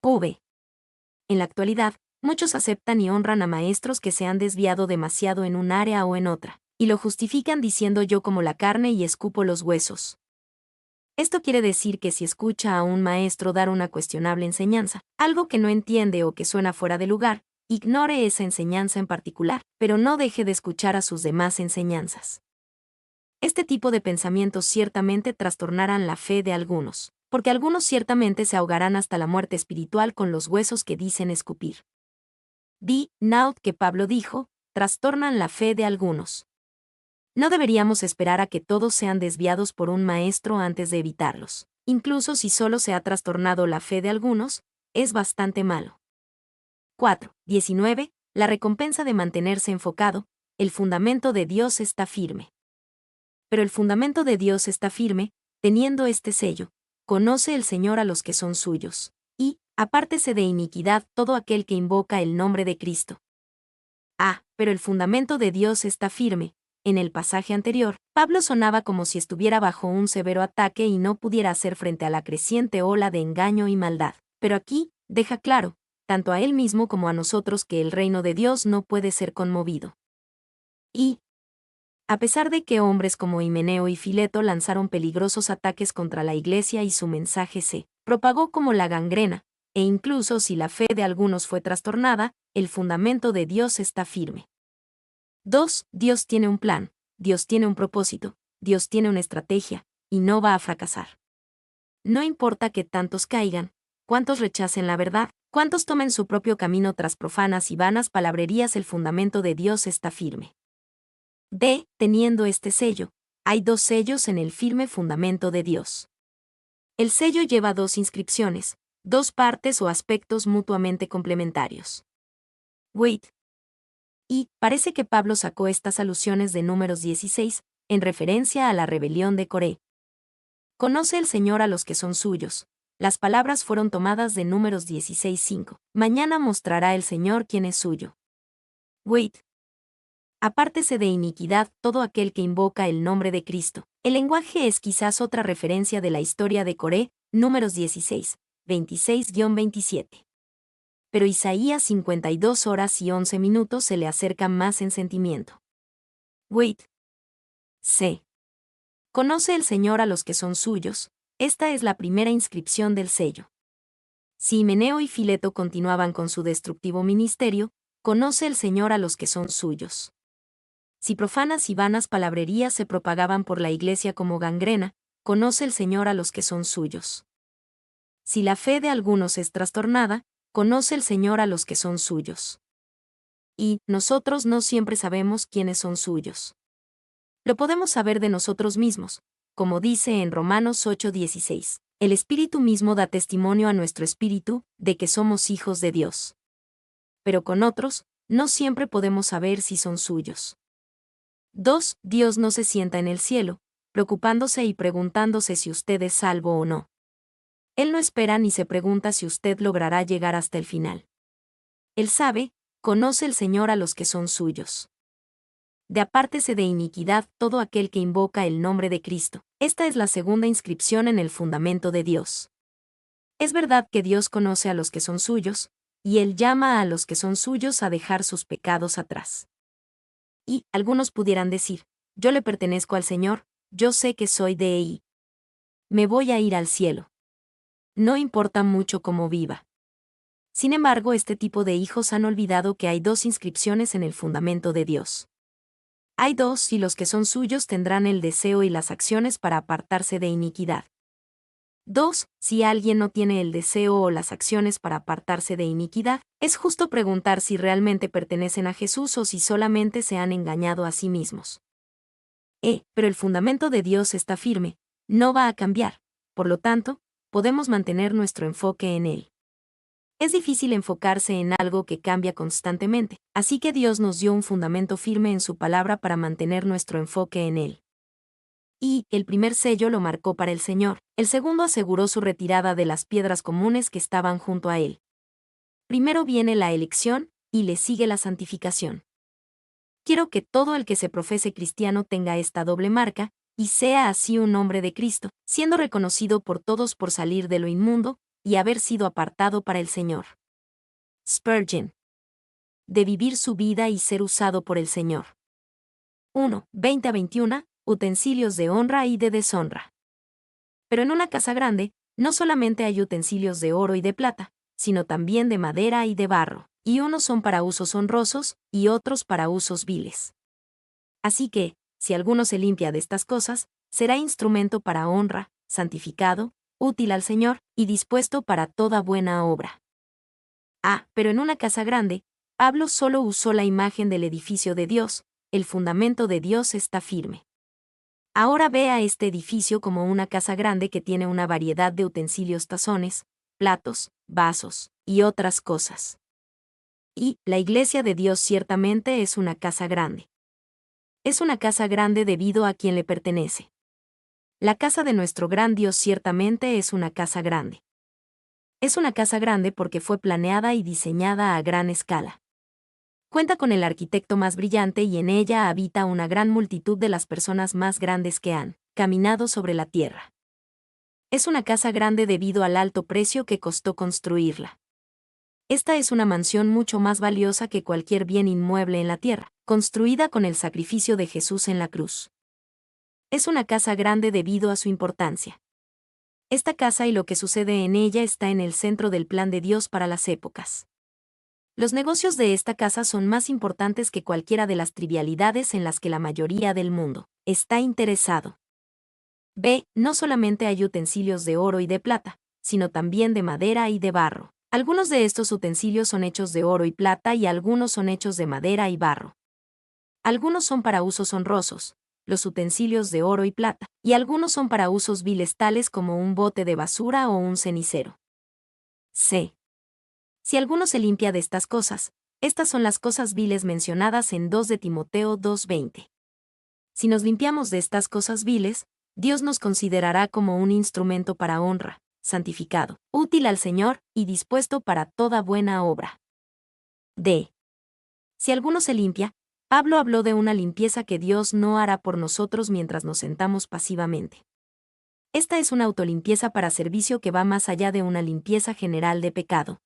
En la actualidad, muchos aceptan y honran a maestros que se han desviado demasiado en un área o en otra, y lo justifican diciendo yo como la carne y escupo los huesos. Esto quiere decir que si escucha a un maestro dar una cuestionable enseñanza, algo que no entiende o que suena fuera de lugar, ignore esa enseñanza en particular, pero no deje de escuchar a sus demás enseñanzas. Este tipo de pensamientos ciertamente trastornarán la fe de algunos, porque algunos ciertamente se ahogarán hasta la muerte espiritual con los huesos que dicen escupir. Naut que Pablo dijo, trastornan la fe de algunos. No deberíamos esperar a que todos sean desviados por un maestro antes de evitarlos. Incluso si solo se ha trastornado la fe de algunos, es bastante malo. 4:19. La recompensa de mantenerse enfocado, el fundamento de Dios está firme. Pero el fundamento de Dios está firme, teniendo este sello: conoce el Señor a los que son suyos, y apártese de iniquidad todo aquel que invoca el nombre de Cristo. Pero el fundamento de Dios está firme. En el pasaje anterior, Pablo sonaba como si estuviera bajo un severo ataque y no pudiera hacer frente a la creciente ola de engaño y maldad. Pero aquí, deja claro, tanto a él mismo como a nosotros, que el reino de Dios no puede ser conmovido. Y, a pesar de que hombres como Himeneo y Fileto lanzaron peligrosos ataques contra la iglesia y su mensaje se propagó como la gangrena, e incluso si la fe de algunos fue trastornada, el fundamento de Dios está firme. 2. Dios tiene un plan, Dios tiene un propósito, Dios tiene una estrategia, y no va a fracasar. No importa que tantos caigan, cuántos rechacen la verdad, cuántos tomen su propio camino tras profanas y vanas palabrerías, el fundamento de Dios está firme. D. Teniendo este sello, hay 2 sellos en el firme fundamento de Dios. El sello lleva 2 inscripciones, 2 partes o aspectos mutuamente complementarios. Wait. Y parece que Pablo sacó estas alusiones de Números 16, en referencia a la rebelión de Coré. Conoce el Señor a los que son suyos. Las palabras fueron tomadas de Números 16:5. Mañana mostrará el Señor quién es suyo. Wait. Apártese de iniquidad todo aquel que invoca el nombre de Cristo. El lenguaje es quizás otra referencia de la historia de Coré, Números 16, 26-27. Pero Isaías 52 horas y 11 minutos se le acerca más en sentimiento. Wait. C. Conoce el Señor a los que son suyos. Esta es la primera inscripción del sello. Si Himeneo y Fileto continuaban con su destructivo ministerio, conoce el Señor a los que son suyos. Si profanas y vanas palabrerías se propagaban por la iglesia como gangrena, conoce el Señor a los que son suyos. Si la fe de algunos es trastornada, conoce el Señor a los que son suyos. Y nosotros no siempre sabemos quiénes son suyos. Lo podemos saber de nosotros mismos, como dice en Romanos 8:16. El Espíritu mismo da testimonio a nuestro espíritu de que somos hijos de Dios. Pero con otros, no siempre podemos saber si son suyos. 2. Dios no se sienta en el cielo, preocupándose y preguntándose si usted es salvo o no. Él no espera ni se pregunta si usted logrará llegar hasta el final. Él sabe, conoce el Señor a los que son suyos. De apártese de iniquidad todo aquel que invoca el nombre de Cristo. Esta es la segunda inscripción en el fundamento de Dios. Es verdad que Dios conoce a los que son suyos, y Él llama a los que son suyos a dejar sus pecados atrás. Y algunos pudieran decir, yo le pertenezco al Señor, yo sé que soy de Él. Me voy a ir al cielo. No importa mucho cómo viva. Sin embargo, este tipo de hijos han olvidado que hay 2 inscripciones en el fundamento de Dios. Hay 2 y los que son suyos tendrán el deseo y las acciones para apartarse de iniquidad. 2. Si alguien no tiene el deseo o las acciones para apartarse de iniquidad, es justo preguntar si realmente pertenecen a Jesús o si solamente se han engañado a sí mismos. Pero el fundamento de Dios está firme, no va a cambiar, por lo tanto, podemos mantener nuestro enfoque en él. Es difícil enfocarse en algo que cambia constantemente, así que Dios nos dio un fundamento firme en su palabra para mantener nuestro enfoque en él. Y el primer sello lo marcó para el Señor, el segundo aseguró su retirada de las piedras comunes que estaban junto a él. Primero viene la elección, y le sigue la santificación. Quiero que todo el que se profese cristiano tenga esta doble marca, y sea así un hombre de Cristo, siendo reconocido por todos por salir de lo inmundo, y haber sido apartado para el Señor. Spurgeon. De vivir su vida y ser usado por el Señor. 1. 20-21. Utensilios de honra y de deshonra. Pero en una casa grande, no solamente hay utensilios de oro y de plata, sino también de madera y de barro, y unos son para usos honrosos, y otros para usos viles. Así que, si alguno se limpia de estas cosas, será instrumento para honra, santificado, útil al Señor, y dispuesto para toda buena obra. Pero en una casa grande, Pablo solo usó la imagen del edificio de Dios, el fundamento de Dios está firme. Ahora ve a este edificio como una casa grande que tiene una variedad de utensilios, tazones, platos, vasos, y otras cosas. Y la iglesia de Dios ciertamente es una casa grande. Es una casa grande debido a quien le pertenece. La casa de nuestro gran Dios ciertamente es una casa grande. Es una casa grande porque fue planeada y diseñada a gran escala. Cuenta con el arquitecto más brillante y en ella habita una gran multitud de las personas más grandes que han caminado sobre la tierra. Es una casa grande debido al alto precio que costó construirla. Esta es una mansión mucho más valiosa que cualquier bien inmueble en la tierra, construida con el sacrificio de Jesús en la cruz. Es una casa grande debido a su importancia. Esta casa y lo que sucede en ella está en el centro del plan de Dios para las épocas. Los negocios de esta casa son más importantes que cualquiera de las trivialidades en las que la mayoría del mundo está interesado. B. No solamente hay utensilios de oro y de plata, sino también de madera y de barro. Algunos de estos utensilios son hechos de oro y plata y algunos son hechos de madera y barro. Algunos son para usos honrosos, los utensilios de oro y plata, y algunos son para usos viles tales como un bote de basura o un cenicero. C. Si alguno se limpia de estas cosas, estas son las cosas viles mencionadas en 2 de Timoteo 2:20. Si nos limpiamos de estas cosas viles, Dios nos considerará como un instrumento para honra, santificado, útil al Señor y dispuesto para toda buena obra. D. Si alguno se limpia, Pablo habló de una limpieza que Dios no hará por nosotros mientras nos sentamos pasivamente. Esta es una autolimpieza para servicio que va más allá de una limpieza general de pecado.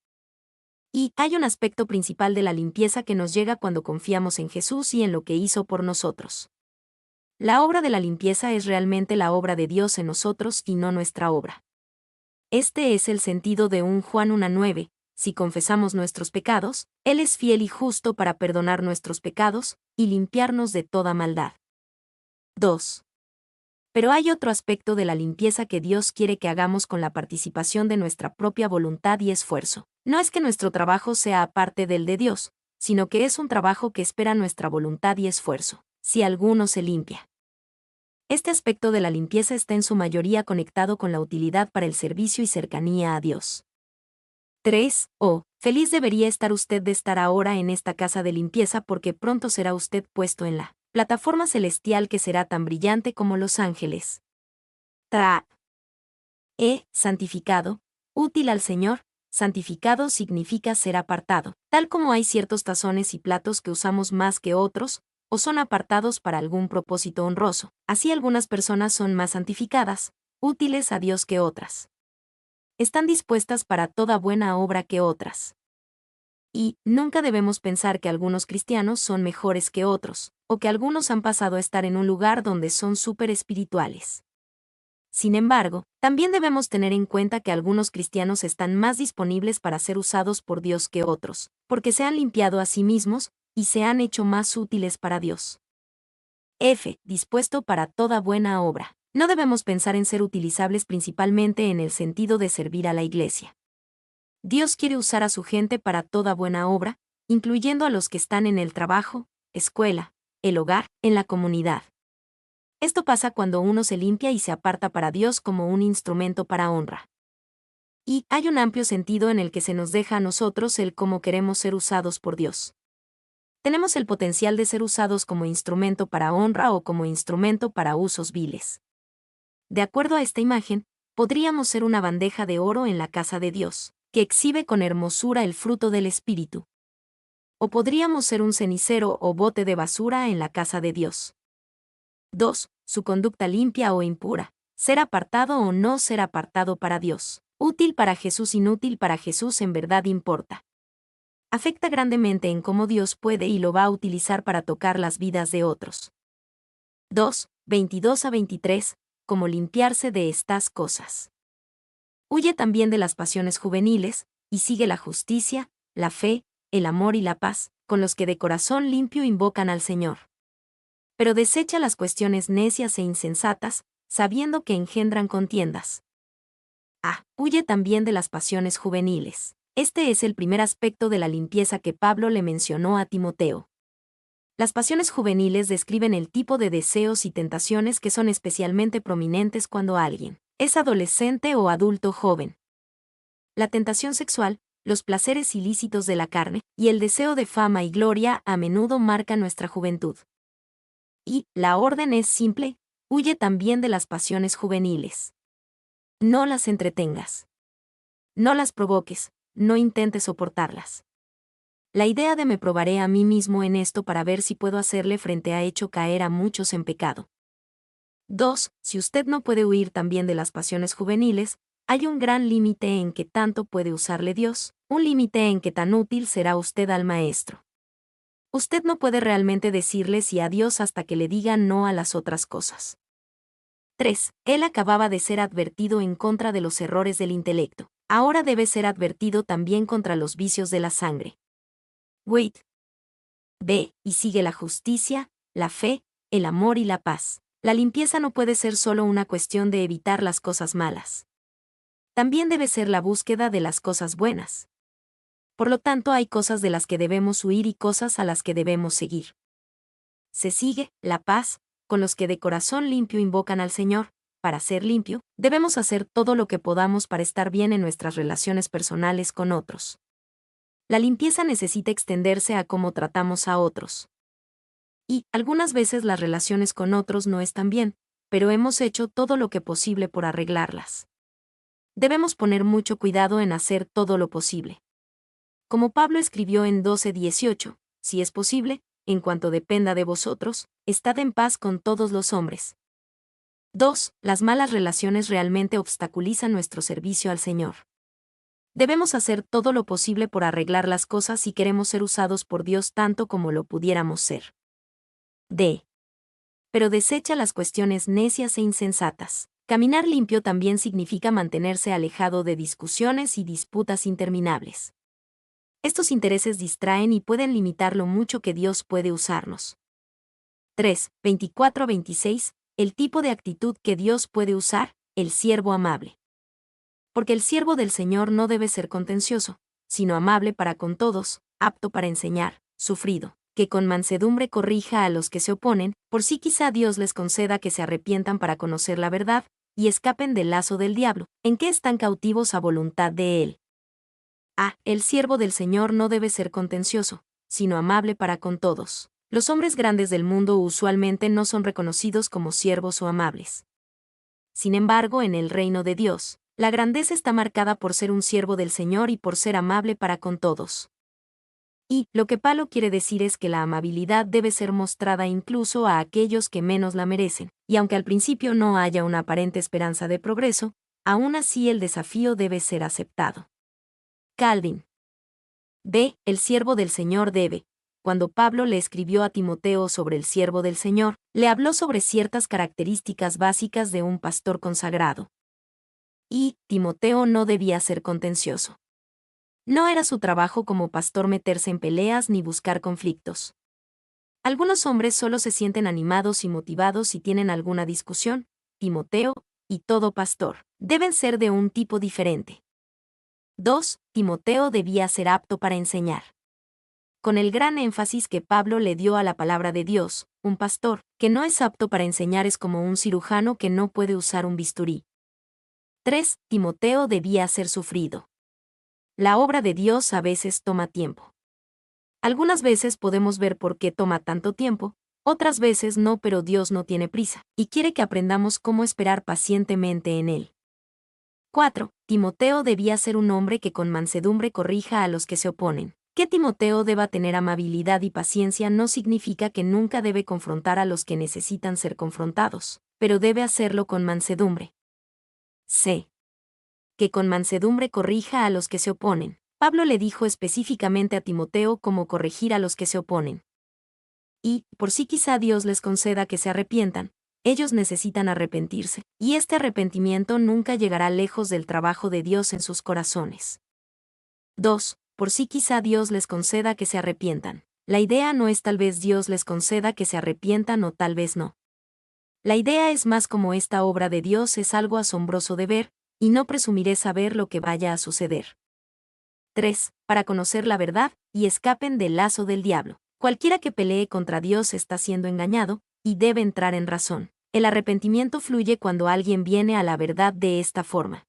Y hay un aspecto principal de la limpieza que nos llega cuando confiamos en Jesús y en lo que hizo por nosotros. La obra de la limpieza es realmente la obra de Dios en nosotros y no nuestra obra. Este es el sentido de 1 Juan 1:9. Si confesamos nuestros pecados, Él es fiel y justo para perdonar nuestros pecados y limpiarnos de toda maldad. 2. Pero hay otro aspecto de la limpieza que Dios quiere que hagamos con la participación de nuestra propia voluntad y esfuerzo. No es que nuestro trabajo sea aparte del de Dios, sino que es un trabajo que espera nuestra voluntad y esfuerzo, si alguno se limpia. Este aspecto de la limpieza está en su mayoría conectado con la utilidad para el servicio y cercanía a Dios. 3. Feliz debería estar usted de estar ahora en esta casa de limpieza porque pronto será usted puesto en la plataforma celestial que será tan brillante como los ángeles. Santificado, útil al Señor. Santificado significa ser apartado, tal como hay ciertos tazones y platos que usamos más que otros, o son apartados para algún propósito honroso. Así algunas personas son más santificadas, útiles a Dios que otras. Están dispuestas para toda buena obra que otras. Y nunca debemos pensar que algunos cristianos son mejores que otros, o que algunos han pasado a estar en un lugar donde son súper espirituales. Sin embargo, también debemos tener en cuenta que algunos cristianos están más disponibles para ser usados por Dios que otros, porque se han limpiado a sí mismos y se han hecho más útiles para Dios. Dispuesto para toda buena obra. No debemos pensar en ser utilizables principalmente en el sentido de servir a la iglesia. Dios quiere usar a su gente para toda buena obra, incluyendo a los que están en el trabajo, escuela, el hogar, en la comunidad. Esto pasa cuando uno se limpia y se aparta para Dios como un instrumento para honra. Y hay un amplio sentido en el que se nos deja a nosotros el cómo queremos ser usados por Dios. Tenemos el potencial de ser usados como instrumento para honra o como instrumento para usos viles. De acuerdo a esta imagen, podríamos ser una bandeja de oro en la casa de Dios, que exhibe con hermosura el fruto del Espíritu. O podríamos ser un cenicero o bote de basura en la casa de Dios. 2. Su conducta limpia o impura. Ser apartado o no ser apartado para Dios. Útil para Jesús, inútil para Jesús en verdad importa. Afecta grandemente en cómo Dios puede y lo va a utilizar para tocar las vidas de otros. 2. 22-23. Cómo limpiarse de estas cosas. Huye también de las pasiones juveniles, y sigue la justicia, la fe, el amor y la paz, con los que de corazón limpio invocan al Señor. Pero desecha las cuestiones necias e insensatas, sabiendo que engendran contiendas. Huye también de las pasiones juveniles. Este es el primer aspecto de la limpieza que Pablo le mencionó a Timoteo. Las pasiones juveniles describen el tipo de deseos y tentaciones que son especialmente prominentes cuando alguien es adolescente o adulto joven. La tentación sexual, los placeres ilícitos de la carne, y el deseo de fama y gloria a menudo marcan nuestra juventud. Y la orden es simple: huye también de las pasiones juveniles. No las entretengas. No las provoques, no intentes soportarlas. La idea de me probaré a mí mismo en esto para ver si puedo hacerle frente ha hecho caer a muchos en pecado. 2. Si usted no puede huir también de las pasiones juveniles, hay un gran límite en que tanto puede usarle Dios, un límite en que tan útil será usted al Maestro. Usted no puede realmente decirle sí a Dios hasta que le diga no a las otras cosas. 3. Él acababa de ser advertido en contra de los errores del intelecto. Ahora debe ser advertido también contra los vicios de la sangre. Wait. B. Y sigue la justicia, la fe, el amor y la paz. La limpieza no puede ser solo una cuestión de evitar las cosas malas. También debe ser la búsqueda de las cosas buenas. Por lo tanto, hay cosas de las que debemos huir y cosas a las que debemos seguir. Se sigue la paz, con los que de corazón limpio invocan al Señor. Para ser limpio, debemos hacer todo lo que podamos para estar bien en nuestras relaciones personales con otros. La limpieza necesita extenderse a cómo tratamos a otros. Y, algunas veces las relaciones con otros no están bien, pero hemos hecho todo lo que posible por arreglarlas. Debemos poner mucho cuidado en hacer todo lo posible. Como Pablo escribió en 12:18, si es posible, en cuanto dependa de vosotros, estad en paz con todos los hombres. 2. Las malas relaciones realmente obstaculizan nuestro servicio al Señor. Debemos hacer todo lo posible por arreglar las cosas si queremos ser usados por Dios tanto como lo pudiéramos ser. D. Pero desecha las cuestiones necias e insensatas. Caminar limpio también significa mantenerse alejado de discusiones y disputas interminables. Estos intereses distraen y pueden limitar lo mucho que Dios puede usarnos. 3. 24-26. El tipo de actitud que Dios puede usar, el siervo amable. Porque el siervo del Señor no debe ser contencioso, sino amable para con todos, apto para enseñar, sufrido, que con mansedumbre corrija a los que se oponen, por si quizá Dios les conceda que se arrepientan para conocer la verdad, y escapen del lazo del diablo, en que están cautivos a voluntad de él. A. El siervo del Señor no debe ser contencioso, sino amable para con todos. Los hombres grandes del mundo usualmente no son reconocidos como siervos o amables. Sin embargo, en el reino de Dios, la grandeza está marcada por ser un siervo del Señor y por ser amable para con todos. Y, lo que Pablo quiere decir es que la amabilidad debe ser mostrada incluso a aquellos que menos la merecen, y aunque al principio no haya una aparente esperanza de progreso, aún así el desafío debe ser aceptado. Calvin. B. El siervo del Señor debe. Cuando Pablo le escribió a Timoteo sobre el siervo del Señor, le habló sobre ciertas características básicas de un pastor consagrado. Y Timoteo no debía ser contencioso. No era su trabajo como pastor meterse en peleas ni buscar conflictos. Algunos hombres solo se sienten animados y motivados si tienen alguna discusión. Timoteo, y todo pastor, deben ser de un tipo diferente. 2. Timoteo debía ser apto para enseñar. Con el gran énfasis que Pablo le dio a la palabra de Dios, un pastor que no es apto para enseñar es como un cirujano que no puede usar un bisturí. 3. Timoteo debía ser sufrido. La obra de Dios a veces toma tiempo. Algunas veces podemos ver por qué toma tanto tiempo, otras veces no, pero Dios no tiene prisa, y quiere que aprendamos cómo esperar pacientemente en Él. 4. Timoteo debía ser un hombre que con mansedumbre corrija a los que se oponen. Que Timoteo deba tener amabilidad y paciencia no significa que nunca debe confrontar a los que necesitan ser confrontados, pero debe hacerlo con mansedumbre. C. Que con mansedumbre corrija a los que se oponen. Pablo le dijo específicamente a Timoteo cómo corregir a los que se oponen. Y, por si quizá Dios les conceda que se arrepientan, ellos necesitan arrepentirse, y este arrepentimiento nunca llegará lejos del trabajo de Dios en sus corazones. 2. Por si quizá Dios les conceda que se arrepientan. La idea no es tal vez Dios les conceda que se arrepientan o tal vez no. La idea es más como esta obra de Dios es algo asombroso de ver, y no presumiré saber lo que vaya a suceder. 3. Para conocer la verdad, y escapen del lazo del diablo. Cualquiera que pelee contra Dios está siendo engañado, y debe entrar en razón. El arrepentimiento fluye cuando alguien viene a la verdad de esta forma.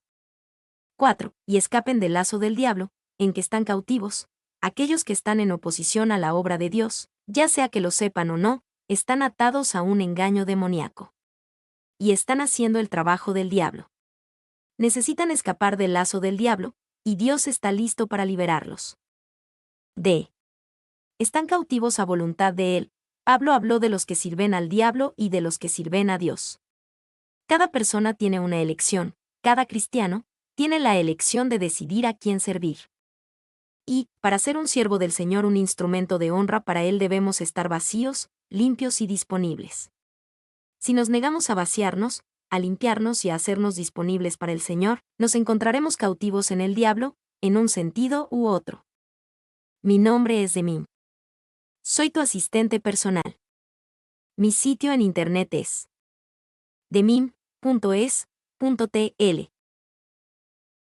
4. Y escapen del lazo del diablo, en que están cautivos. Aquellos que están en oposición a la obra de Dios, ya sea que lo sepan o no, están atados a un engaño demoníaco. Y están haciendo el trabajo del diablo. Necesitan escapar del lazo del diablo, y Dios está listo para liberarlos. D. Están cautivos a voluntad de Él. Pablo habló de los que sirven al diablo y de los que sirven a Dios. Cada persona tiene una elección, cada cristiano tiene la elección de decidir a quién servir. Y, para ser un siervo del Señor, un instrumento de honra para Él, debemos estar vacíos, limpios y disponibles. Si nos negamos a vaciarnos, a limpiarnos y a hacernos disponibles para el Señor, nos encontraremos cautivos en el diablo, en un sentido u otro. Mi nombre es Demim. Soy tu asistente personal. Mi sitio en internet es demim.es.tl.